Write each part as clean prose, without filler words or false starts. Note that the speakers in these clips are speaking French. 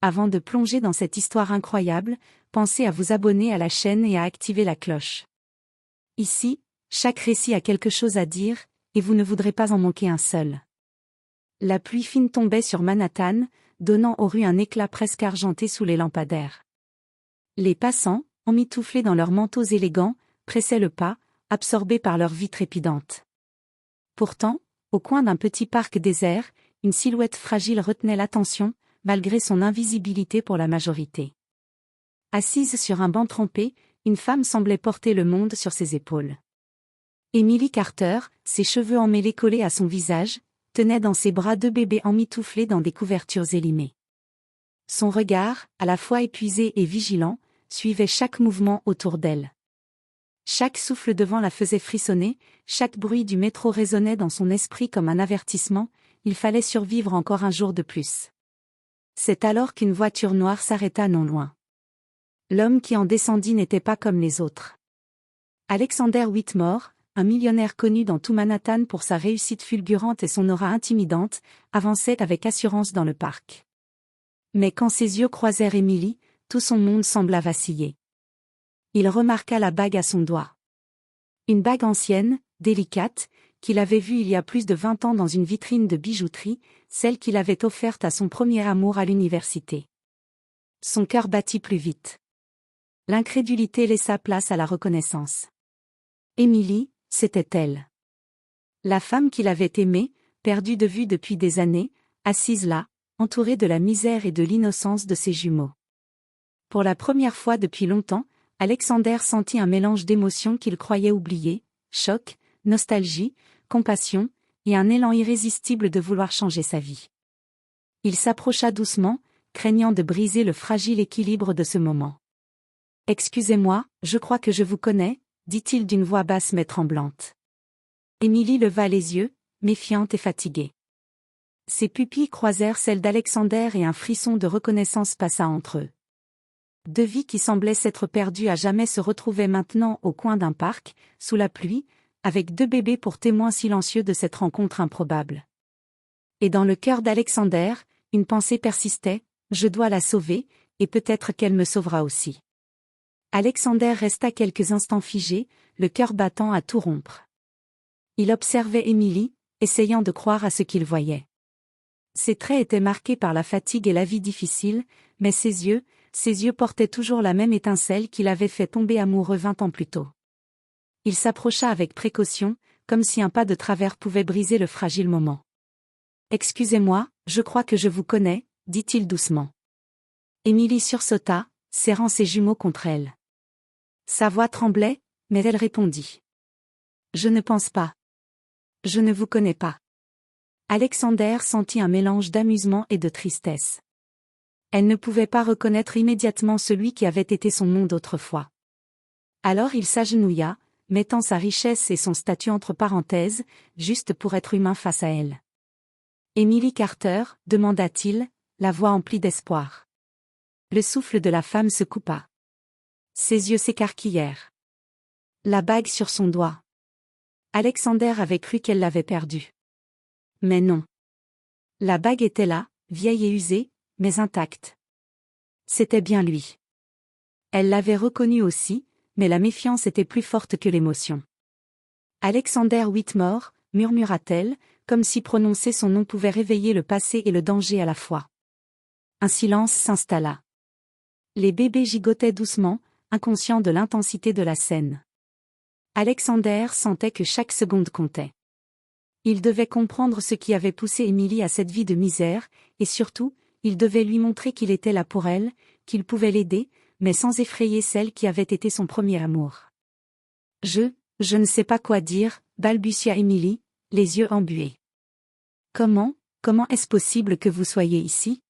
Avant de plonger dans cette histoire incroyable, pensez à vous abonner à la chaîne et à activer la cloche. Ici, chaque récit a quelque chose à dire, et vous ne voudrez pas en manquer un seul. La pluie fine tombait sur Manhattan, donnant aux rues un éclat presque argenté sous les lampadaires. Les passants, emmitouflés dans leurs manteaux élégants, pressaient le pas, absorbés par leur vie trépidante. Pourtant, au coin d'un petit parc désert, une silhouette fragile retenait l'attention, malgré son invisibilité pour la majorité. Assise sur un banc trempé, une femme semblait porter le monde sur ses épaules. Emily Carter, ses cheveux emmêlés collés à son visage, tenait dans ses bras deux bébés emmitouflés dans des couvertures élimées. Son regard, à la fois épuisé et vigilant, suivait chaque mouvement autour d'elle. Chaque souffle devant la faisait frissonner, chaque bruit du métro résonnait dans son esprit comme un avertissement, il fallait survivre encore un jour de plus. C'est alors qu'une voiture noire s'arrêta non loin. L'homme qui en descendit n'était pas comme les autres. Alexander Whitmore, un millionnaire connu dans tout Manhattan pour sa réussite fulgurante et son aura intimidante, avançait avec assurance dans le parc. Mais quand ses yeux croisèrent Emily, tout son monde sembla vaciller. Il remarqua la bague à son doigt. Une bague ancienne, délicate, qu'il avait vue il y a plus de 20 ans dans une vitrine de bijouterie, celle qu'il avait offerte à son premier amour à l'université. Son cœur battit plus vite. L'incrédulité laissa place à la reconnaissance. Emily, c'était elle. La femme qu'il avait aimée, perdue de vue depuis des années, assise là, entourée de la misère et de l'innocence de ses jumeaux. Pour la première fois depuis longtemps, Alexander sentit un mélange d'émotions qu'il croyait oublier, choc, nostalgie, compassion, et un élan irrésistible de vouloir changer sa vie. Il s'approcha doucement, craignant de briser le fragile équilibre de ce moment. « Excusez-moi, je crois que je vous connais », dit-il d'une voix basse mais tremblante. Emily leva les yeux, méfiante et fatiguée. Ses pupilles croisèrent celles d'Alexander et un frisson de reconnaissance passa entre eux. Deux vies qui semblaient s'être perdues à jamais se retrouvaient maintenant au coin d'un parc, sous la pluie, avec deux bébés pour témoins silencieux de cette rencontre improbable. Et dans le cœur d'Alexander, une pensée persistait, je dois la sauver, et peut-être qu'elle me sauvera aussi. Alexander resta quelques instants figé, le cœur battant à tout rompre. Il observait Emily, essayant de croire à ce qu'il voyait. Ses traits étaient marqués par la fatigue et la vie difficile, mais ses yeux portaient toujours la même étincelle qui l'avait fait tomber amoureux 20 ans plus tôt. Il s'approcha avec précaution, comme si un pas de travers pouvait briser le fragile moment. « Excusez-moi, je crois que je vous connais », dit-il doucement. Emily sursauta, serrant ses jumeaux contre elle. Sa voix tremblait, mais elle répondit. « Je ne pense pas. Je ne vous connais pas. » Alexander sentit un mélange d'amusement et de tristesse. Elle ne pouvait pas reconnaître immédiatement celui qui avait été son monde autrefois. Alors il s'agenouilla, mettant sa richesse et son statut entre parenthèses, juste pour être humain face à elle. « Emily Carter » demanda-t-il, la voix emplie d'espoir. Le souffle de la femme se coupa. Ses yeux s'écarquillèrent. La bague sur son doigt. Alexander avait cru qu'elle l'avait perdue. Mais non. La bague était là, vieille et usée, mais intacte. C'était bien lui. Elle l'avait reconnu aussi, mais la méfiance était plus forte que l'émotion. Alexander Whitmore, murmura-t-elle, comme si prononcer son nom pouvait réveiller le passé et le danger à la fois. Un silence s'installa. Les bébés gigotaient doucement, inconscients de l'intensité de la scène. Alexander sentait que chaque seconde comptait. Il devait comprendre ce qui avait poussé Emily à cette vie de misère, et surtout, il devait lui montrer qu'il était là pour elle, qu'il pouvait l'aider, mais sans effrayer celle qui avait été son premier amour. « Je ne sais pas quoi dire », balbutia Emily, les yeux embués. « Comment est-ce possible que vous soyez ici ?»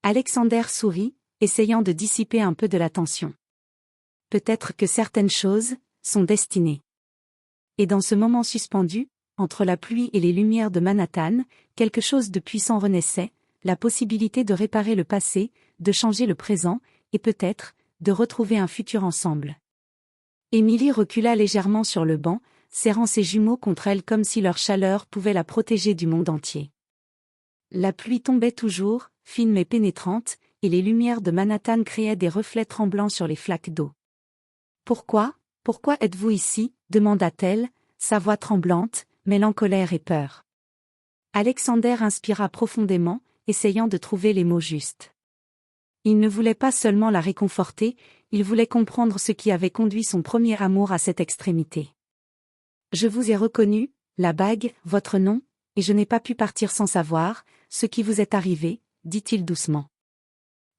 Alexander sourit, essayant de dissiper un peu de la tension. « Peut-être que certaines choses sont destinées. » Et dans ce moment suspendu, entre la pluie et les lumières de Manhattan, quelque chose de puissant renaissait, la possibilité de réparer le passé, de changer le présent, et peut-être, de retrouver un futur ensemble. Emily recula légèrement sur le banc, serrant ses jumeaux contre elle comme si leur chaleur pouvait la protéger du monde entier. La pluie tombait toujours, fine mais pénétrante, et les lumières de Manhattan créaient des reflets tremblants sur les flaques d'eau. « Pourquoi êtes-vous ici ?» demanda-t-elle, sa voix tremblante, mêlant colère et peur. Alexander inspira profondément, essayant de trouver les mots justes. Il ne voulait pas seulement la réconforter, il voulait comprendre ce qui avait conduit son premier amour à cette extrémité. « Je vous ai reconnu, la bague, votre nom, et je n'ai pas pu partir sans savoir ce qui vous est arrivé, » dit-il doucement.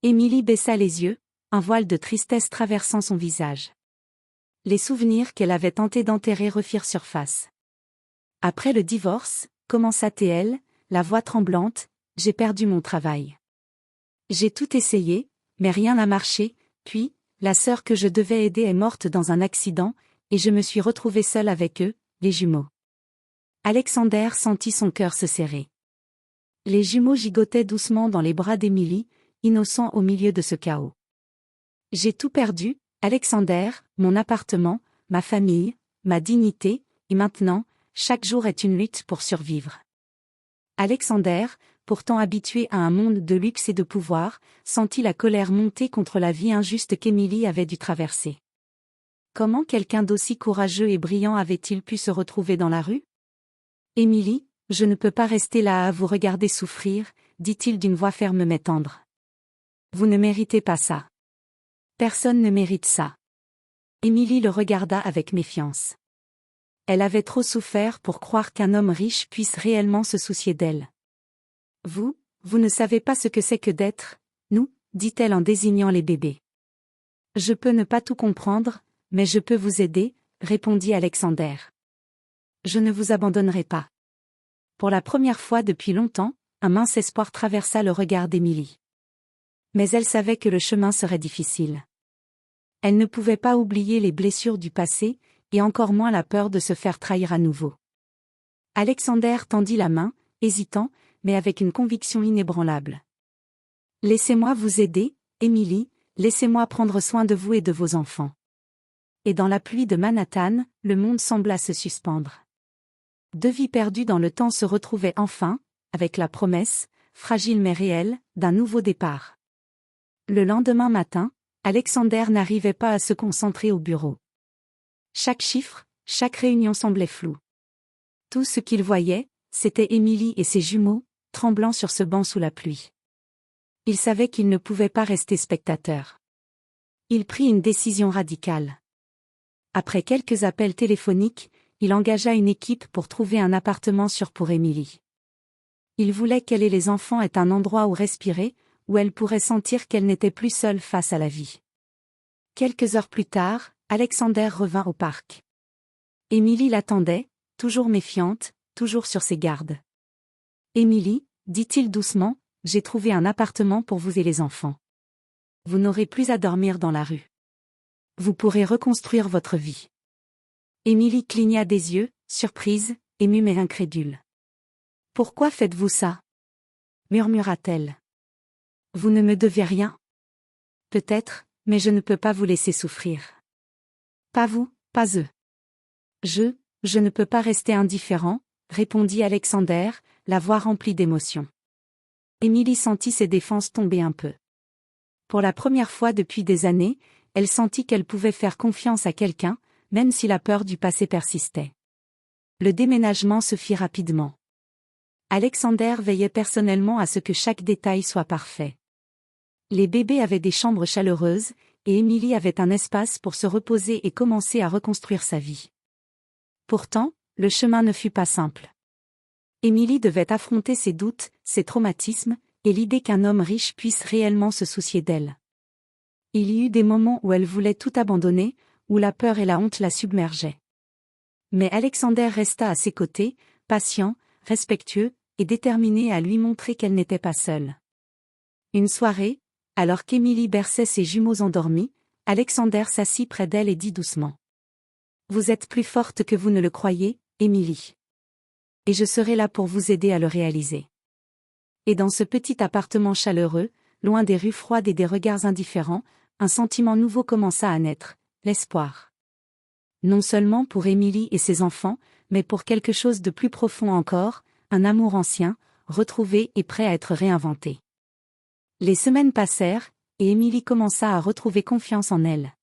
Émilie baissa les yeux, un voile de tristesse traversant son visage. Les souvenirs qu'elle avait tenté d'enterrer refirent surface. « Après le divorce, commença-t-elle, la voix tremblante, j'ai perdu mon travail. J'ai tout essayé, mais rien n'a marché, puis, la sœur que je devais aider est morte dans un accident, et je me suis retrouvée seule avec eux, les jumeaux. » Alexander sentit son cœur se serrer. Les jumeaux gigotaient doucement dans les bras d'Émilie, innocents au milieu de ce chaos. « J'ai tout perdu, Alexander, mon appartement, ma famille, ma dignité, et maintenant, chaque jour est une lutte pour survivre. » Alexander, pourtant habitué à un monde de luxe et de pouvoir, sentit la colère monter contre la vie injuste qu'Émilie avait dû traverser. Comment quelqu'un d'aussi courageux et brillant avait-il pu se retrouver dans la rue ? « Émilie, je ne peux pas rester là à vous regarder souffrir, » dit-il d'une voix ferme mais tendre. « Vous ne méritez pas ça. Personne ne mérite ça. » Émilie le regarda avec méfiance. Elle avait trop souffert pour croire qu'un homme riche puisse réellement se soucier d'elle. « Vous ne savez pas ce que c'est que d'être, nous, » dit-elle en désignant les bébés. « Je peux ne pas tout comprendre, mais je peux vous aider, » répondit Alexander. « Je ne vous abandonnerai pas. » Pour la première fois depuis longtemps, un mince espoir traversa le regard d'Émilie. Mais elle savait que le chemin serait difficile. Elle ne pouvait pas oublier les blessures du passé, et encore moins la peur de se faire trahir à nouveau. Alexander tendit la main, hésitant, mais avec une conviction inébranlable. « Laissez-moi vous aider, Émilie, laissez-moi prendre soin de vous et de vos enfants. » Et dans la pluie de Manhattan, le monde sembla se suspendre. Deux vies perdues dans le temps se retrouvaient enfin, avec la promesse, fragile mais réelle, d'un nouveau départ. Le lendemain matin, Alexander n'arrivait pas à se concentrer au bureau. Chaque chiffre, chaque réunion semblait floue. Tout ce qu'il voyait, c'était Émilie et ses jumeaux, tremblant sur ce banc sous la pluie. Il savait qu'il ne pouvait pas rester spectateur. Il prit une décision radicale. Après quelques appels téléphoniques, il engagea une équipe pour trouver un appartement sûr pour Émilie. Il voulait qu'elle et les enfants aient un endroit où respirer, où elle pourrait sentir qu'elle n'était plus seule face à la vie. Quelques heures plus tard, Alexander revint au parc. Émilie l'attendait, toujours méfiante, toujours sur ses gardes. « Émilie, » dit-il doucement, « j'ai trouvé un appartement pour vous et les enfants. Vous n'aurez plus à dormir dans la rue. Vous pourrez reconstruire votre vie. » Émilie cligna des yeux, surprise, émue mais incrédule. « Pourquoi faites-vous ça ?» murmura-t-elle. « Vous ne me devez rien. » « Peut-être, mais je ne peux pas vous laisser souffrir. »« Pas vous, pas eux. »« Je ne peux pas rester indifférent, » répondit Alexander, la voix remplie d'émotion. Émilie sentit ses défenses tomber un peu. Pour la première fois depuis des années, elle sentit qu'elle pouvait faire confiance à quelqu'un, même si la peur du passé persistait. Le déménagement se fit rapidement. Alexander veillait personnellement à ce que chaque détail soit parfait. Les bébés avaient des chambres chaleureuses, et Émilie avait un espace pour se reposer et commencer à reconstruire sa vie. Pourtant, le chemin ne fut pas simple. Émilie devait affronter ses doutes, ses traumatismes, et l'idée qu'un homme riche puisse réellement se soucier d'elle. Il y eut des moments où elle voulait tout abandonner, où la peur et la honte la submergeaient. Mais Alexander resta à ses côtés, patient, respectueux, et déterminé à lui montrer qu'elle n'était pas seule. Une soirée, alors qu'Émilie berçait ses jumeaux endormis, Alexander s'assit près d'elle et dit doucement. « Vous êtes plus forte que vous ne le croyez, Émilie. Et je serai là pour vous aider à le réaliser. » Et dans ce petit appartement chaleureux, loin des rues froides et des regards indifférents, un sentiment nouveau commença à naître, l'espoir. Non seulement pour Émilie et ses enfants, mais pour quelque chose de plus profond encore, un amour ancien, retrouvé et prêt à être réinventé. Les semaines passèrent, et Émilie commença à retrouver confiance en elle.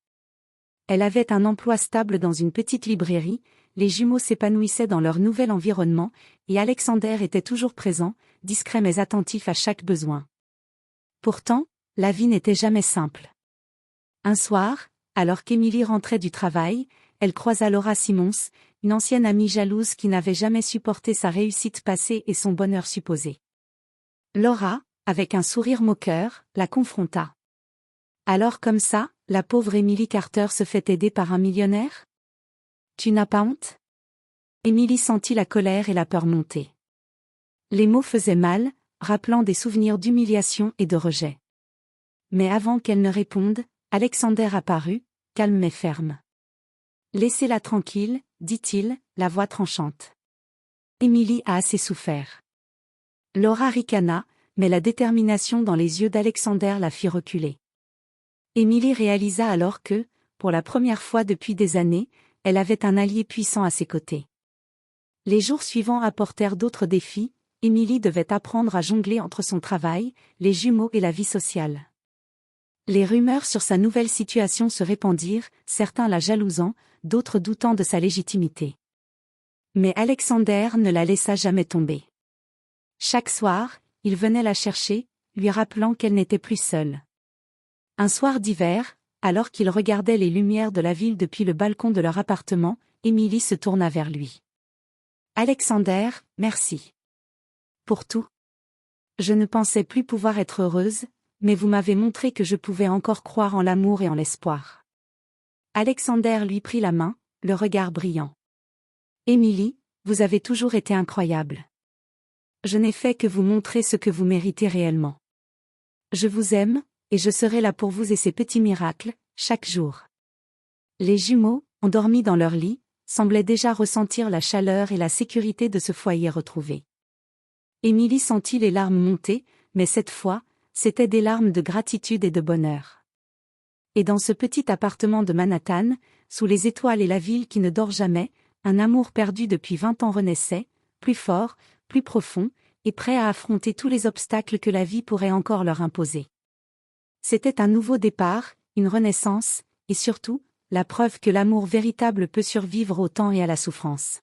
Elle avait un emploi stable dans une petite librairie, les jumeaux s'épanouissaient dans leur nouvel environnement, et Alexander était toujours présent, discret mais attentif à chaque besoin. Pourtant, la vie n'était jamais simple. Un soir, alors qu'Émilie rentrait du travail, elle croisa Laura Simons, une ancienne amie jalouse qui n'avait jamais supporté sa réussite passée et son bonheur supposé. Laura, avec un sourire moqueur, la confronta. Alors comme ça, la pauvre Emily Carter se fait aider par un millionnaire? Tu n'as pas honte? Emily sentit la colère et la peur monter. Les mots faisaient mal, rappelant des souvenirs d'humiliation et de rejet. Mais avant qu'elle ne réponde, Alexander apparut, calme mais ferme. Laissez-la tranquille, dit-il, la voix tranchante. Emily a assez souffert. Laura ricana, mais la détermination dans les yeux d'Alexander la fit reculer. Emily réalisa alors que, pour la première fois depuis des années, elle avait un allié puissant à ses côtés. Les jours suivants apportèrent d'autres défis, Emily devait apprendre à jongler entre son travail, les jumeaux et la vie sociale. Les rumeurs sur sa nouvelle situation se répandirent, certains la jalousant, d'autres doutant de sa légitimité. Mais Alexander ne la laissa jamais tomber. Chaque soir, il venait la chercher, lui rappelant qu'elle n'était plus seule. Un soir d'hiver, alors qu'il regardait les lumières de la ville depuis le balcon de leur appartement, Emily se tourna vers lui. « Alexander, merci. Pour tout. Je ne pensais plus pouvoir être heureuse, mais vous m'avez montré que je pouvais encore croire en l'amour et en l'espoir. » Alexander lui prit la main, le regard brillant. « Emily, vous avez toujours été incroyable. Je n'ai fait que vous montrer ce que vous méritez réellement. Je vous aime, et je serai là pour vous et ces petits miracles, chaque jour. » Les jumeaux, endormis dans leur lit, semblaient déjà ressentir la chaleur et la sécurité de ce foyer retrouvé. Emily sentit les larmes monter, mais cette fois, c'étaient des larmes de gratitude et de bonheur. Et dans ce petit appartement de Manhattan, sous les étoiles et la ville qui ne dort jamais, un amour perdu depuis 20 ans renaissait, plus fort, plus profond, et prêt à affronter tous les obstacles que la vie pourrait encore leur imposer. C'était un nouveau départ, une renaissance, et surtout, la preuve que l'amour véritable peut survivre au temps et à la souffrance.